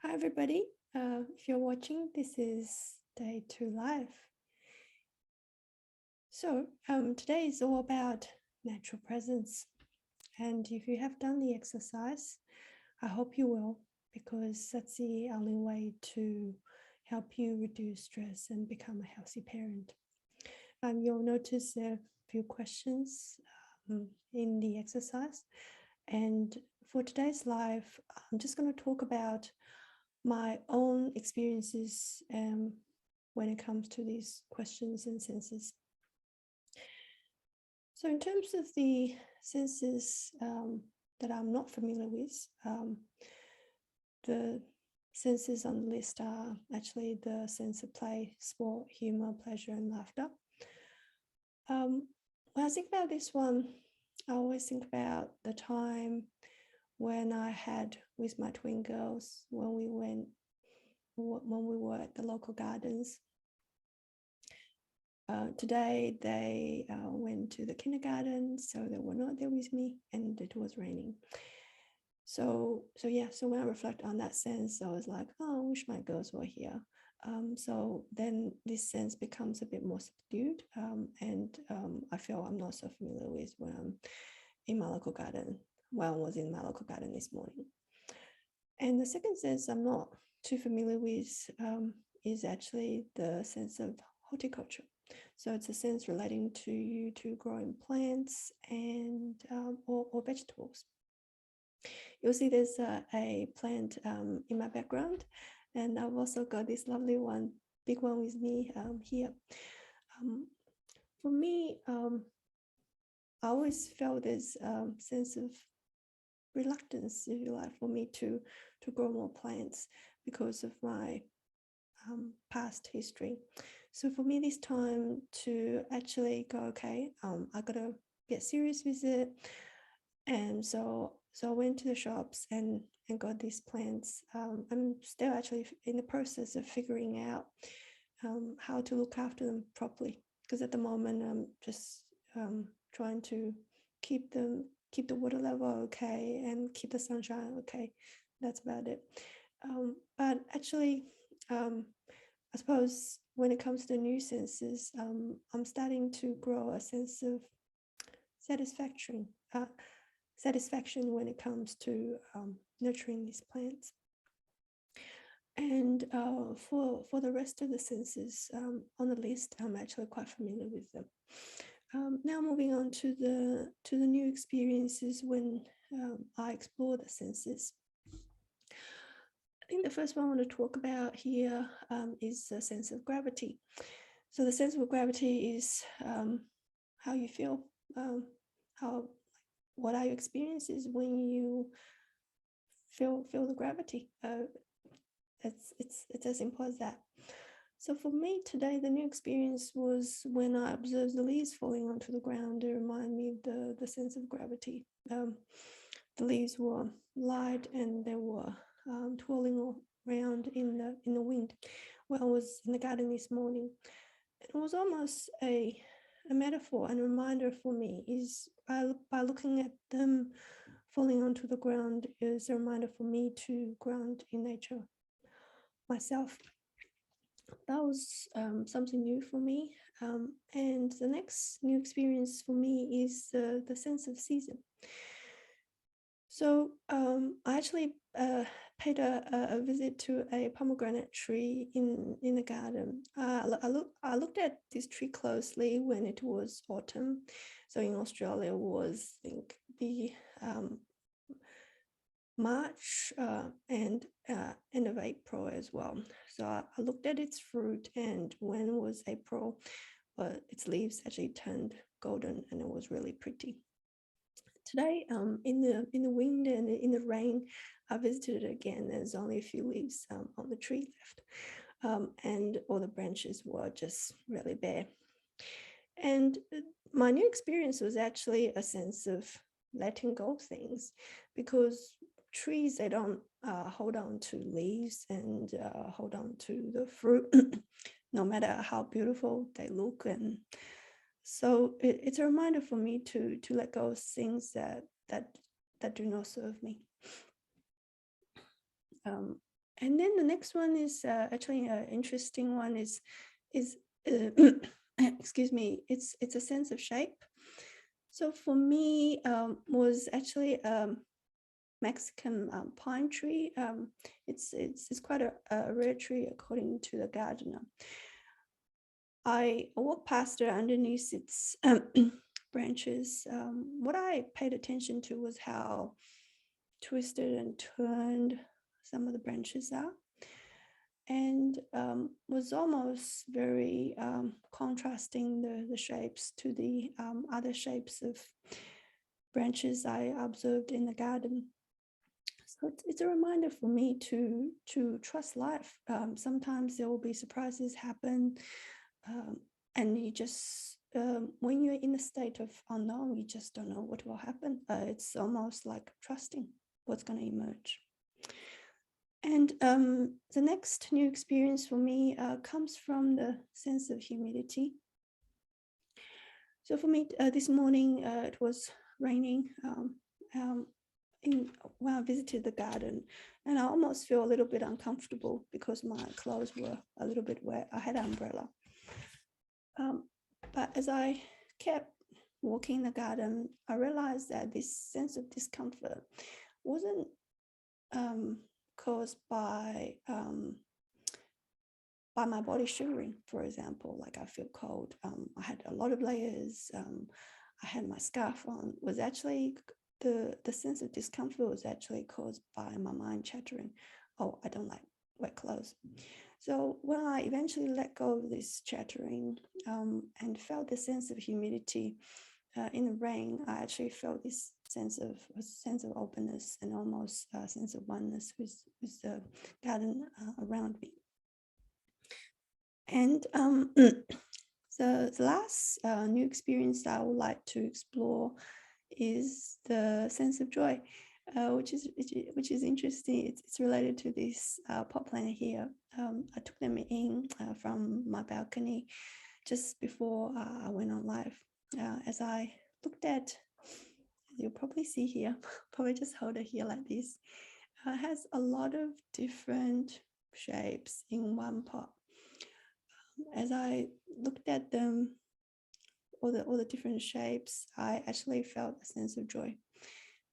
Hi, everybody. If you're watching, this is day 2 live. So, today is all about natural presence. And if you have done the exercise, I hope you will, because that's the only way to help you reduce stress and become a healthy parent. You'll notice a few questions in the exercise. And for today's live, I'm just going to talk about my own experiences when it comes to these questions and senses. So in terms of the senses that I'm not familiar with, the senses on the list are actually the sense of play, sport, humor, pleasure, and laughter. When I think about this one, I always think about the time when I had with my twin girls when we were at the local gardens. Today they went to the kindergarten, so they were not there with me, and it was raining. So when I reflect on that sense, I was like, oh, I wish my girls were here. So then this sense becomes a bit more subdued, and I feel I'm not so familiar with when I'm in my local garden. Well, I was in my local garden this morning. And the second sense I'm not too familiar with is actually the sense of horticulture. So it's a sense relating to growing plants and or vegetables. You'll see there's a plant in my background, and I've also got this lovely one, big one with me here. For me, I always felt this sense of reluctance, if you like, for me to grow more plants because of my past history. So for me, this time to actually go, okay, I gotta get serious with it. And so I went to the shops and got these plants. I'm still actually in the process of figuring out how to look after them properly, because at the moment I'm just trying to keep the water level okay and keep the sunshine okay. That's about it. But actually, I suppose when it comes to new senses, I'm starting to grow a sense of satisfaction when it comes to nurturing these plants. And for the rest of the senses on the list, I'm actually quite familiar with them. Now moving on to the new experiences when I explore the senses. I think the first one I want to talk about here is the sense of gravity. So the sense of gravity is how you feel, what are your experiences when you feel the gravity. It's as simple as that. So for me today, the new experience was when I observed the leaves falling onto the ground to remind me of the sense of gravity. The leaves were light and they were twirling around in the wind. When I was in the garden this morning, it was almost a metaphor and a reminder for me is by looking at them falling onto the ground is a reminder for me to ground in nature myself. That was something new for me. And the next new experience for me is the sense of season. So I actually paid a visit to a pomegranate tree in the garden. I looked at this tree closely when it was autumn. So in Australia was, I think, the March and end of April as well. So I looked at its fruit, and when it was April, its leaves actually turned golden, and it was really pretty. Today, in the wind and in the rain, I visited it again. There's only a few leaves on the tree left, and all the branches were just really bare. And my new experience was actually a sense of letting go of things, because trees, they don't hold on to leaves and hold on to the fruit, no matter how beautiful they look. And so it's a reminder for me to let go of things that do not serve me. And then the next one is actually an interesting one is excuse me, it's a sense of shape. So for me, was actually Mexican pine tree. It's quite a rare tree according to the gardener. I walked past it underneath its branches. What I paid attention to was how twisted and turned some of the branches are, and was almost very contrasting the shapes to the other shapes of branches I observed in the garden. So it's a reminder for me to trust life. Sometimes there will be surprises happen, and you just when you're in a state of unknown, you just don't know what will happen. It's almost like trusting what's going to emerge. And the next new experience for me comes from the sense of humidity. So for me, this morning it was raining when I visited the garden, and I almost feel a little bit uncomfortable because my clothes were a little bit wet. I had an umbrella. But as I kept walking the garden, I realized that this sense of discomfort wasn't caused by my body shivering, for example. Like I feel cold. I had a lot of layers. I had my scarf on. Was actually the sense of discomfort was actually caused by my mind chattering. Oh, I don't like wet clothes. So when I eventually let go of this chattering and felt the sense of humidity in the rain, I actually felt this sense of openness and almost a sense of oneness with the garden around me. And the last new experience that I would like to explore is the sense of joy, which is interesting. It's related to this pot plant here. I took them in from my balcony just before I went on live. As I looked at, you'll probably see here, probably just hold it here like this. It has a lot of different shapes in one pot. As I looked at them, all the different shapes, I actually felt a sense of joy,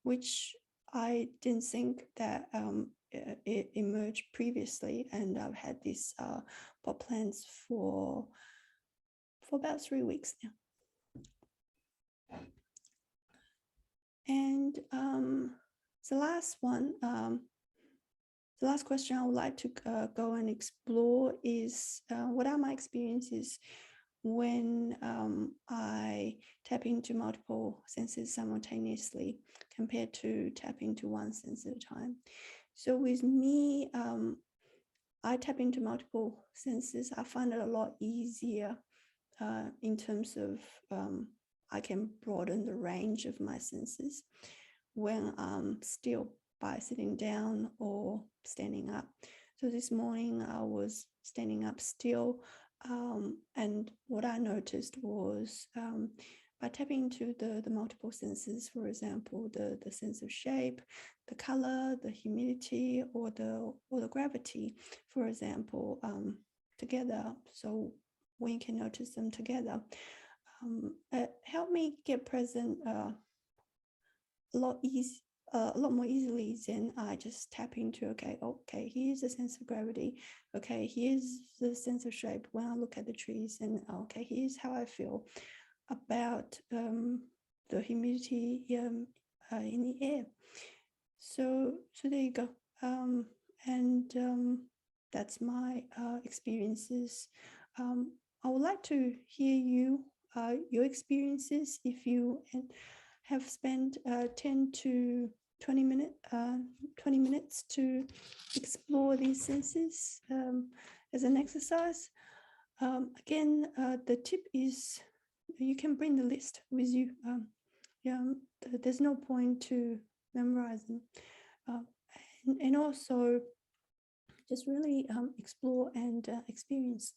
which I didn't think that it emerged previously. And I've had these pot plants for about 3 weeks now. And the last one, the last question I would like to go and explore is what are my experiences when I tap into multiple senses simultaneously compared to tapping into one sense at a time. So with me, I tap into multiple senses. I find it a lot easier in terms of I can broaden the range of my senses when I'm still by sitting down or standing up. So this morning I was standing up still, and what I noticed was by tapping into the multiple senses, for example, the sense of shape, the color, the humidity, or the gravity, for example, together. So when you can notice them together, it helped me get present a lot more easily than I just tap into, okay, here's the sense of gravity. Okay, here's the sense of shape when I look at the trees, and okay, here's how I feel about the humidity in the air. So there you go. And that's my experiences. I would like to hear your experiences if you have spent 10 to 20 minutes to explore these senses as an exercise. Again, the tip is you can bring the list with you. There's no point to memorizing. And also just really explore and experience.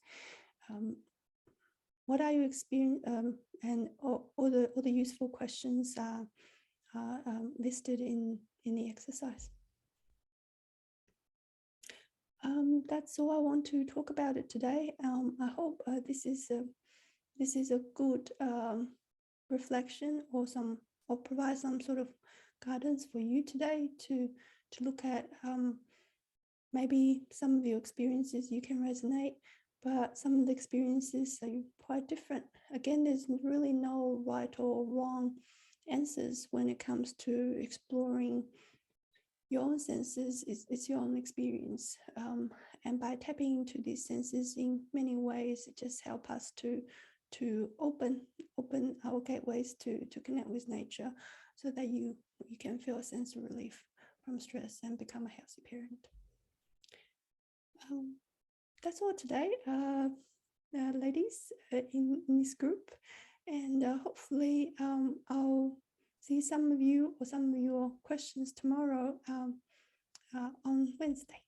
What are you experiencing? And all the useful questions are listed in the exercise. That's all I want to talk about it today. I hope this is a good reflection or provide some sort of guidance for you today to look at. Maybe some of your experiences you can resonate, but some of the experiences are quite different. Again, there's really no right or wrong answers when it comes to exploring your own senses. It's your own experience, and by tapping into these senses in many ways, it just helps us to open our gateways to connect with nature, so that you can feel a sense of relief from stress and become a healthy parent. That's all today, ladies, in this group, and hopefully I'll see some of you or some of your questions tomorrow on Wednesday.